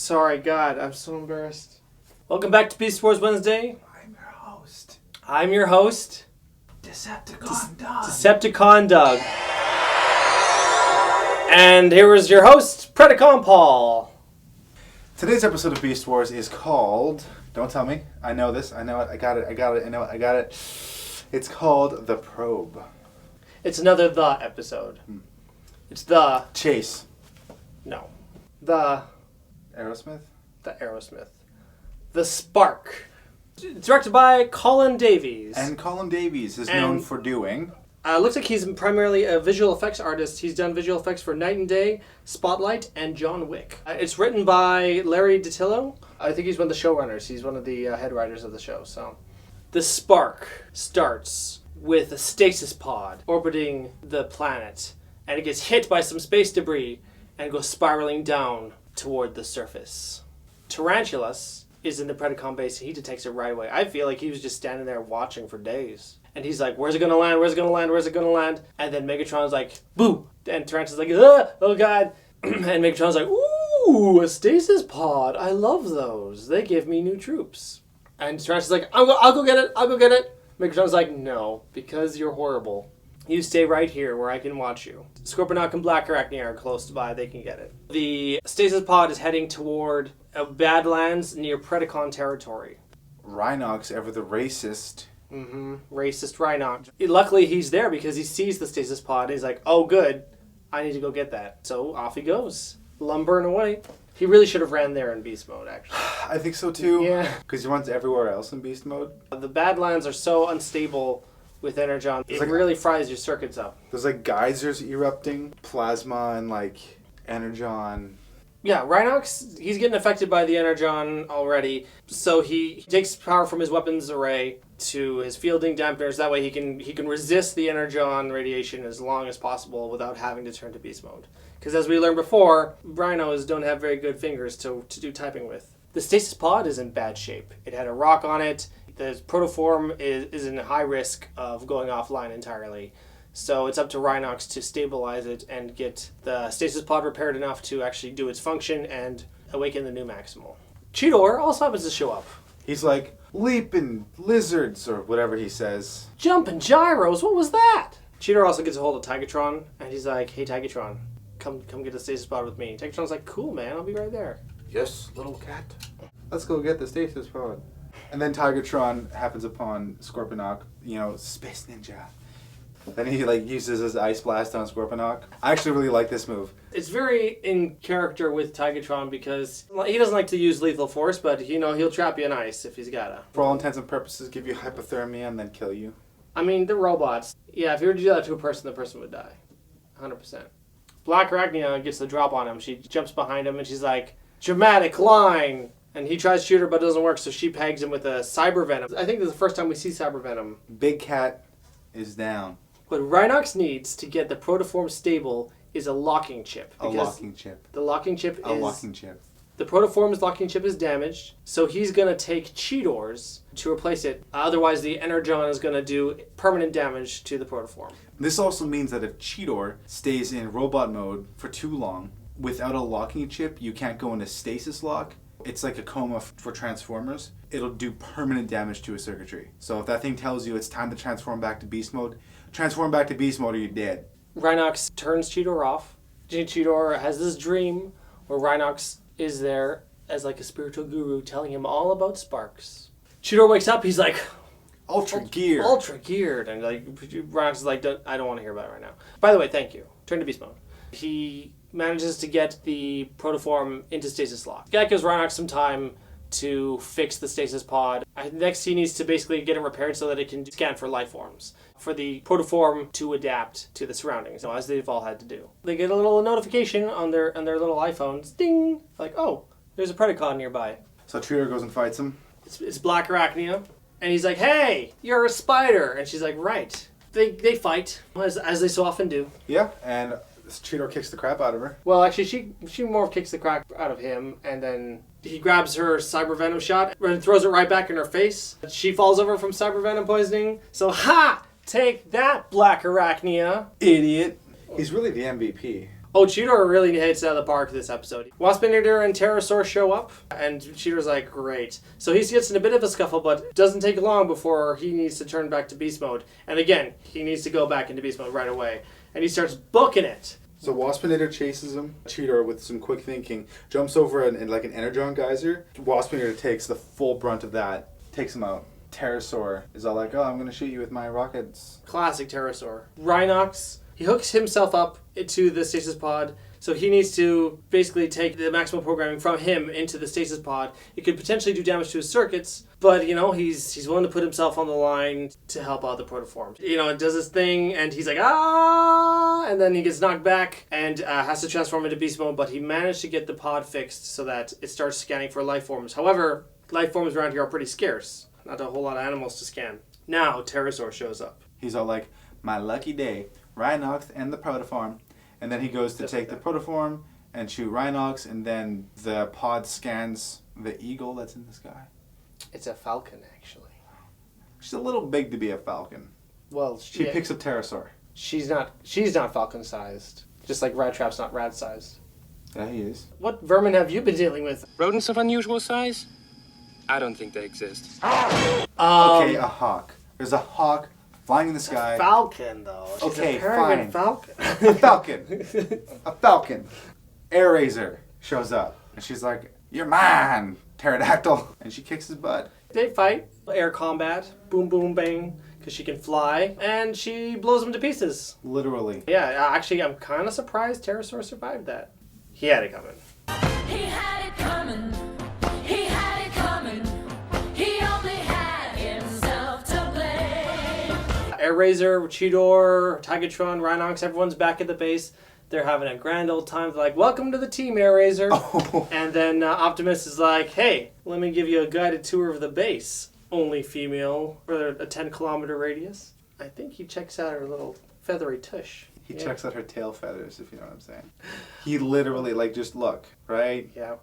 Sorry, God, I'm so embarrassed. Welcome back to Beast Wars Wednesday. I'm your host. Decepticon Doug. And here is your host, Predacon Paul. Today's episode of Beast Wars is called... Don't tell me. I know this. I know it. I got it. It's called The Probe. It's another The episode. It's The... Chase. No. The Aerosmith? The Spark. Directed by Colin Davies. And Colin Davies is known for doing... looks like he's primarily a visual effects artist. He's done visual effects for Night and Day, Spotlight, and John Wick. It's written by Larry DiTillo. I think he's one of the showrunners. He's one of the head writers of the show. So, The Spark starts with a stasis pod orbiting the planet, and it gets hit by some space debris and goes spiraling down toward the surface. Tarantulas is in the Predacon base, and he detects it right away. I feel like he was just standing there watching for days. And he's like, where's it gonna land? Where's it gonna land? Where's it gonna land? And then Megatron's like, boo! And Tarantula's like, oh God! And Megatron's like, ooh, a stasis pod. I love those. They give me new troops. And Tarantula's like, I'll go get it. I'll go get it. Megatron's like, no, because you're horrible. You stay right here where I can watch you. Scorponok and Black Arachne are close by. They can get it. The stasis pod is heading toward Badlands near Predacon territory. Rhinox, ever the racist... Racist Rhinox. Luckily, he's there because he sees the stasis pod. And he's like, oh, good. I need to go get that. So off he goes. Lumbering away. He really should have ran there in beast mode, actually. I think so, too. Yeah. Because he runs everywhere else in beast mode. The Badlands are so unstable with Energon. It really fries your circuits up. There's like geysers erupting, plasma and like Energon. Yeah, Rhinox, he's getting affected by the Energon already. So he takes power from his weapons array to his fielding dampeners. That way he can resist the Energon radiation as long as possible without having to turn to beast mode. Because as we learned before, rhinos don't have very good fingers to do typing with. The stasis pod is in bad shape. It had a rock on it. The protoform is in high risk of going offline entirely. So it's up to Rhinox to stabilize it and get the stasis pod repaired enough to actually do its function and awaken the new Maximal. Cheetor also happens to show up. He's like, leaping lizards, or whatever he says. Jumping gyros, what was that? Cheetor also gets a hold of Tigatron, and he's like, hey Tigatron, come get the stasis pod with me. Tigatron's like, cool man, I'll be right there. Yes, little cat. Let's go get the stasis pod. And then Tigatron happens upon Scorponok, Space Ninja. Then he uses his Ice Blast on Scorponok. I actually really like this move. It's very in character with Tigatron because he doesn't like to use lethal force, but he'll trap you in ice if he's gotta. For all intents and purposes, give you hypothermia and then kill you. I mean, they're robots. Yeah, if you were to do that to a person, the person would die. 100%. Black Arachne gets the drop on him. She jumps behind him and she's like, dramatic line! And he tries to shoot her, but it doesn't work, so she pegs him with a Cyber Venom. I think this is the first time we see Cyber Venom. Big Cat is down. What Rhinox needs to get the protoform stable is a locking chip. A locking chip. The locking chip is... A locking chip. The protoform's locking chip is damaged, so he's going to take Cheetor's to replace it. Otherwise, the Energon is going to do permanent damage to the protoform. This also means that if Cheetor stays in robot mode for too long, without a locking chip, you can't go into stasis lock. It's like a coma for Transformers. It'll do permanent damage to his circuitry. So if that thing tells you it's time to transform back to beast mode, transform back to beast mode or you're dead. Rhinox turns Cheetor off. Cheetor has this dream where Rhinox is there as like a spiritual guru telling him all about sparks. Cheetor wakes up, he's like... Ultra geared. Ultra geared. And Rhinox is like, I don't want to hear about it right now. By the way, thank you. Turn to beast mode. He manages to get the protoform into stasis lock. That gives Rhinox some time to fix the stasis pod. Next, he needs to basically get it repaired so that it can scan for life forms, for the protoform to adapt to the surroundings, as they've all had to do. They get a little notification on their little iPhones, ding, like, oh, there's a Predacon nearby. So Cheetor goes and fights him. It's Black Arachne, and he's like, hey, you're a spider, and she's like, right. They fight, as they so often do. Yeah, and Cheetor kicks the crap out of her. Well, actually, she more kicks the crap out of him, and then he grabs her Cyber Venom shot and throws it right back in her face. She falls over from Cyber Venom poisoning. So, ha! Take that, Black Arachne. Idiot. He's really the MVP. Oh, Cheetor really hits it out of the park this episode. Waspinator and Pterosaur show up, and Cheetor's like, great. So he gets in a bit of a scuffle, but doesn't take long before he needs to turn back to beast mode. And again, he needs to go back into beast mode right away. And he starts booking it. So Waspinator chases him. Cheetor, with some quick thinking, jumps over in like an Energon geyser. Waspinator takes the full brunt of that, takes him out. Pterosaur is all like, oh, I'm going to shoot you with my rockets. Classic Pterosaur. Rhinox, he hooks himself up into the stasis pod, so he needs to basically take the maximum programming from him into the stasis pod. It could potentially do damage to his circuits, but, you know, he's willing to put himself on the line to help out the protoforms. You know, it does his thing, and he's like, ah! And then he gets knocked back and has to transform into beast mode, but he managed to get the pod fixed so that it starts scanning for life forms. However, life forms around here are pretty scarce. Not a whole lot of animals to scan. Now, Pterosaur shows up. He's all like, my lucky day. Rhinox and the protoform. And then he goes to take the protoform and shoot Rhinox, and then the pod scans the eagle that's in the sky. It's a falcon, actually. She's a little big to be a falcon. Well, She picks up Pterosaur. She's not falcon-sized. Just like Rattrap's not rat-sized. Yeah, he is. What vermin have you been dealing with? Rodents of unusual size? I don't think they exist. Okay, a hawk. There's a hawk flying in the sky. Falcon, though. She's Okay, a peregrine fine. falcon. A falcon. A falcon. Air Razor shows up. And she's like, you're mine, pterodactyl. And she kicks his butt. They fight. Air combat. Boom, boom, bang. Because she can fly. And she blows him to pieces. Literally. Yeah, actually, I'm kind of surprised Pterosaur survived that. He had it coming. He had it coming. He had it coming. He only had himself to blame. Air Razor, Cheetor, Tigatron, Rhinox, everyone's back at the base. They're having a grand old time. They're like, welcome to the team, Air Razor. Oh. And then Optimus is like, hey, let me give you a guided tour of the base. Only female for a 10-kilometer radius. I think he checks out her little feathery tush. He checks out her tail feathers, if you know what I'm saying. He literally, like, just look, right? Yeah,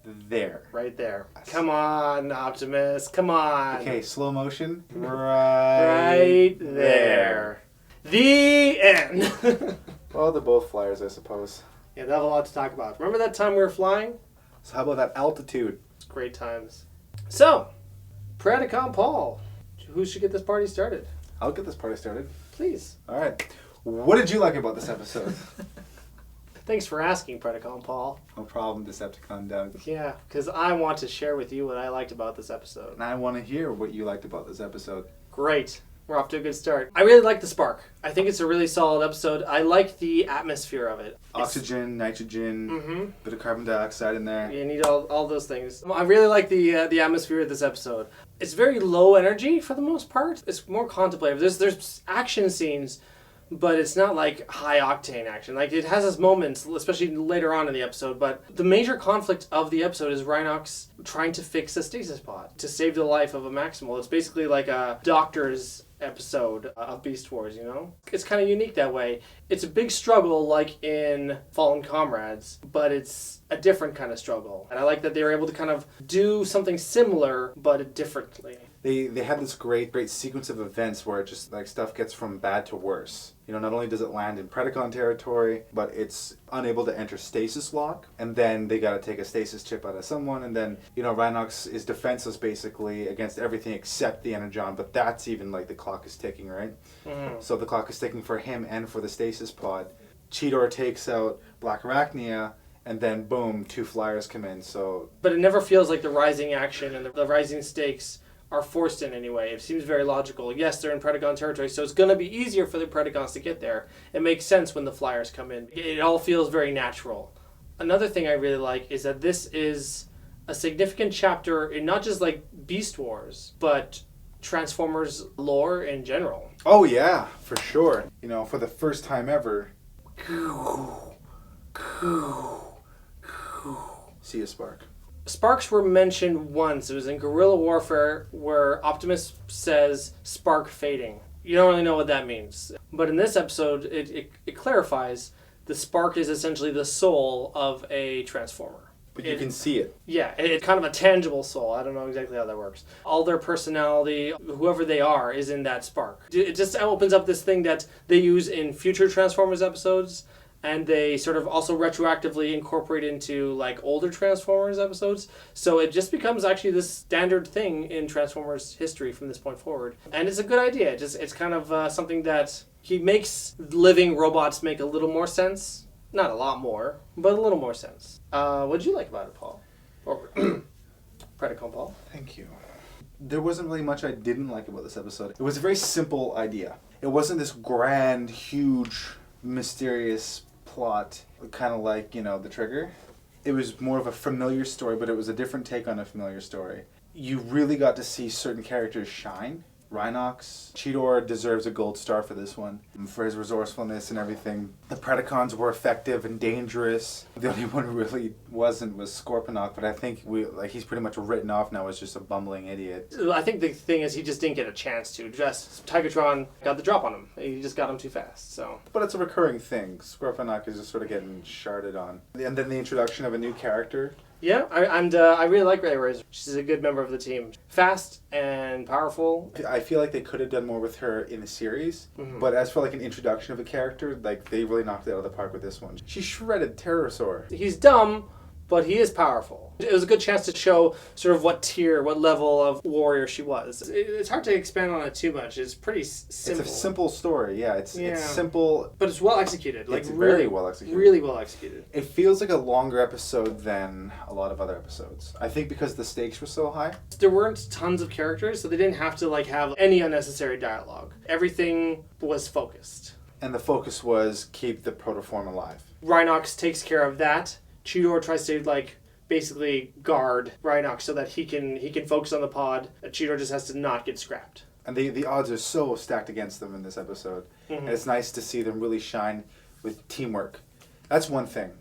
There. right there. Come on, Optimus. Come on. Okay, slow motion. Right there. The end. Well, they're both flyers, I suppose. Yeah, they have a lot to talk about. Remember that time we were flying? So how about that altitude? It's great times. So, Predacon Paul, who should get this party started? I'll get this party started. Please. All right. What did you like about this episode? Thanks for asking, Predacon Paul. No problem, Decepticon Doug. Yeah, because I want to share with you what I liked about this episode. And I want to hear what you liked about this episode. Great. We're off to a good start. I really like the spark. I think it's a really solid episode. I like the atmosphere of it. Oxygen, nitrogen, bit of carbon dioxide in there. You need all those things. I really like the atmosphere of this episode. It's very low energy for the most part. It's more contemplative. There's action scenes, but it's not like high octane action. Like, it has its moments, especially later on in the episode, but the major conflict of the episode is Rhinox trying to fix a stasis pod to save the life of a Maximal. It's basically like a doctor's episode of Beast Wars, you know? It's kind of unique that way. It's a big struggle like in Fallen Comrades, but it's a different kind of struggle. And I like that they were able to kind of do something similar, but differently. They had this great sequence of events where it just, like, stuff gets from bad to worse. You know, not only does it land in Predacon territory, but it's unable to enter stasis lock, and then they gotta take a stasis chip out of someone, and then, you know, Rhinox is defenseless basically against everything except the Energon, but that's even, like, the clock is ticking, right? Mm-hmm. So the clock is ticking for him and for the stasis pod. Cheetor takes out Black Arachnia, and then boom, 2 flyers come in, so... But it never feels like the rising action and the rising stakes are forced in any way. It seems very logical. Yes, they're in Predacon territory, so it's going to be easier for the Predacons to get there. It makes sense when the flyers come in. It all feels very natural. Another thing I really like is that this is a significant chapter in not just like Beast Wars, but Transformers lore in general. Oh yeah, for sure. You know, for the first time ever, see a spark. Sparks were mentioned once. It was in Guerrilla Warfare where Optimus says spark fading. You don't really know what that means. But in this episode, it clarifies the spark is essentially the soul of a Transformer. But you can see it. Yeah, it's kind of a tangible soul. I don't know exactly how that works. All their personality, whoever they are, is in that spark. It just opens up this thing that they use in future Transformers episodes and they sort of also retroactively incorporate into like older Transformers episodes. So it just becomes actually this standard thing in Transformers history from this point forward. And it's a good idea. It's kind of something that he makes living robots make a little more sense. Not a lot more, but a little more sense. What did you like about it, Paul? Or Predacon, Paul? Thank you. There wasn't really much I didn't like about this episode. It was a very simple idea. It wasn't this grand, huge, mysterious plot, kind of like, The Trigger. It was more of a familiar story, but it was a different take on a familiar story. You really got to see certain characters shine. Rhinox. Cheetor deserves a gold star for this one, for his resourcefulness and everything. The Predacons were effective and dangerous. The only one who really wasn't was Scorponok, but I think he's pretty much written off now as just a bumbling idiot. I think the thing is he just didn't get a chance to. Just Tigatron got the drop on him. He just got him too fast. So. But it's a recurring thing. Scorponok is just sort of getting sharded on. And then the introduction of a new character. Yeah, I really like Ray Razor. She's a good member of the team. Fast and powerful. I feel like they could have done more with her in the series, but as for like an introduction of a character, like they really knocked it out of the park with this one. She shredded Pterosaur. He's dumb, but he is powerful. It was a good chance to show sort of what level of warrior she was. It's hard to expand on it too much. It's pretty simple. It's a simple story, yeah. It's simple. But it's well executed. Like it's really very well executed. Really well executed. It feels like a longer episode than a lot of other episodes. I think because the stakes were so high. There weren't tons of characters, so they didn't have to like have any unnecessary dialogue. Everything was focused. And the focus was keep the protoform alive. Rhinox takes care of that. Cheetor tries to basically guard Rhinox so that he can focus on the pod. Cheetor just has to not get scrapped. And the odds are so stacked against them in this episode. And it's nice to see them really shine with teamwork. That's one thing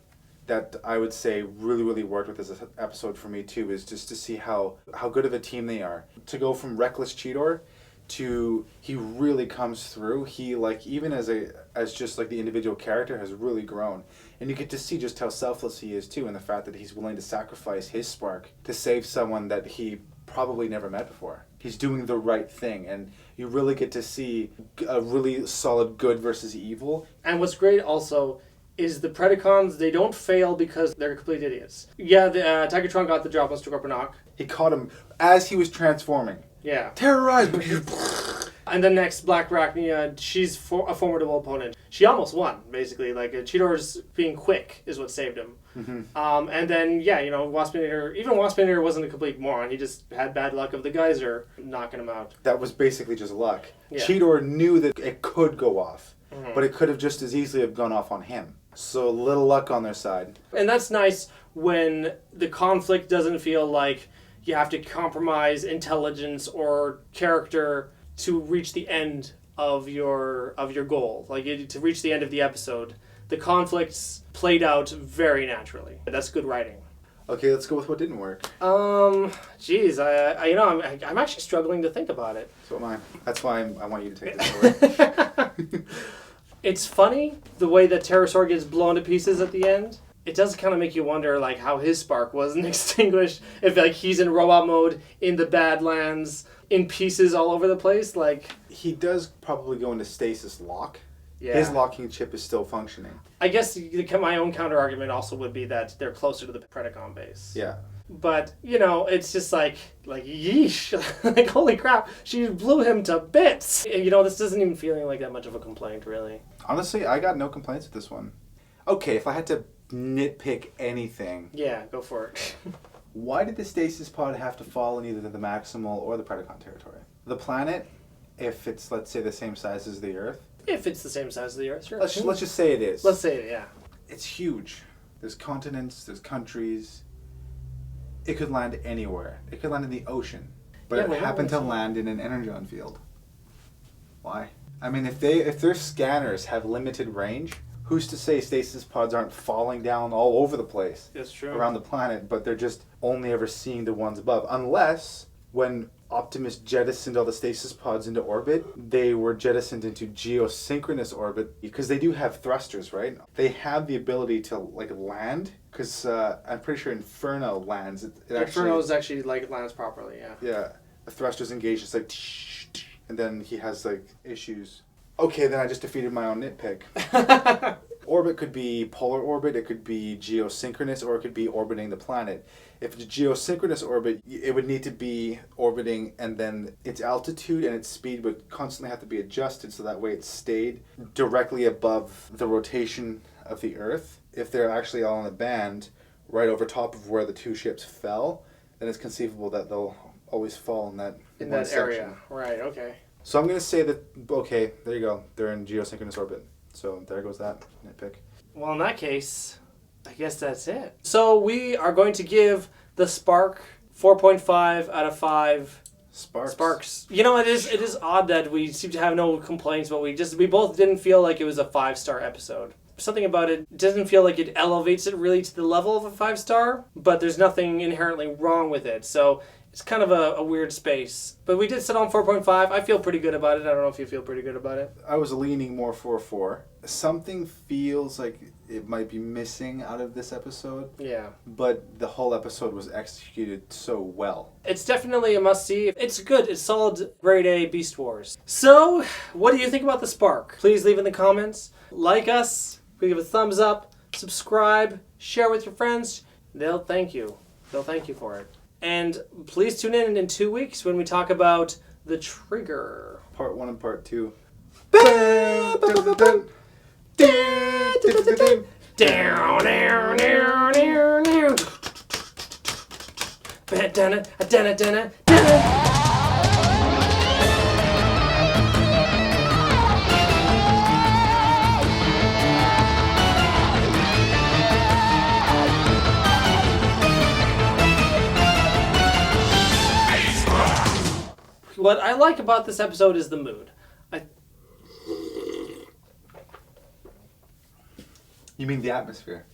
that I would say really, really worked with this episode for me too, is just to see how good of a team they are. To go from reckless Cheetor to he really comes through. He even as just the individual character has really grown. And you get to see just how selfless he is too, and the fact that he's willing to sacrifice his spark to save someone that he probably never met before. He's doing the right thing, and you really get to see a really solid good versus evil. And what's great also is the Predacons, they don't fail because they're complete idiots. Yeah, the Tigatron got the drop on Scorponok. He caught him as he was transforming. Yeah. Terrorized! And then next, Black Arachnia, she's a formidable opponent. She almost won, basically. Cheetor's being quick is what saved him. And then, Waspinator, even Waspinator wasn't a complete moron. He just had bad luck of the geyser knocking him out. That was basically just luck. Yeah. Cheetor knew that it could go off, but it could have just as easily have gone off on him. So a little luck on their side. And that's nice when the conflict doesn't feel like you have to compromise intelligence or character to reach the end of your goal, to reach the end of the episode. The conflicts played out very naturally. That's good writing. Okay, let's go with what didn't work. Geez, I'm actually struggling to think about it. So am I. That's why I want you to take this away. It's funny the way that Pterosaur gets blown to pieces at the end. It does kind of make you wonder how his spark wasn't extinguished. If he's in robot mode in the Badlands, in pieces all over the place. He does probably go into stasis lock. Yeah. His locking chip is still functioning. I guess my own counter argument also would be that they're closer to the Predacon base. Yeah. But, it's just yeesh. Holy crap, she blew him to bits. This doesn't even feel like that much of a complaint, really. Honestly, I got no complaints with this one. Okay, if I had to nitpick anything. Yeah, go for it. Why did the stasis pod have to fall in either the Maximal or the Predacon territory? The planet, if it's, let's say, the same size as the Earth. If it's the same size as the Earth, sure. Let's just say it is. Let's say it, yeah. It's huge. There's continents, there's countries. It could land anywhere. It could land in the ocean. But it happened to land in an energon field. Why? I mean, if their scanners have limited range, who's to say stasis pods aren't falling down all over the place? That's true. Around the planet, but they're just only ever seeing the ones above. Unless, when Optimus jettisoned all the stasis pods into orbit, they were jettisoned into geosynchronous orbit, because they do have thrusters, right? They have the ability to land, because I'm pretty sure Inferno lands. Inferno's actually lands properly, yeah. Yeah, the thrusters engaged, it's and then he has issues. Okay, then I just defeated my own nitpick. orbit could be polar orbit, it could be geosynchronous, or it could be orbiting the planet. If it's a geosynchronous orbit, it would need to be orbiting, and then its altitude and its speed would constantly have to be adjusted so that way it stayed directly above the rotation of the Earth. If they're actually all in a band right over top of where the two ships fell, then it's conceivable that they'll always fall in that area. Right, okay. So I'm going to say that, okay, there you go. They're in geosynchronous orbit. So there goes that nitpick. Well, in that case, I guess that's it. So we are going to give the Spark 4.5 out of 5 Sparks. You know, it is odd that we seem to have no complaints, but we both didn't feel like it was a 5-star episode. Something about it doesn't feel like it elevates it really to the level of a 5-star, but there's nothing inherently wrong with it. So it's kind of a weird space. But we did sit on 4.5. I feel pretty good about it. I don't know if you feel pretty good about it. I was leaning more for a 4. Something feels like it might be missing out of this episode. Yeah. But the whole episode was executed so well. It's definitely a must-see. It's good. It's solid grade A Beast Wars. So, what do you think about the Spark? Please leave in the comments. Like us. Give a thumbs up. Subscribe. Share with your friends. They'll thank you. They'll thank you for it. And please tune in 2 weeks when we talk about the Trigger. Part 1 and Part 2. What I like about this episode is the mood. You mean the atmosphere?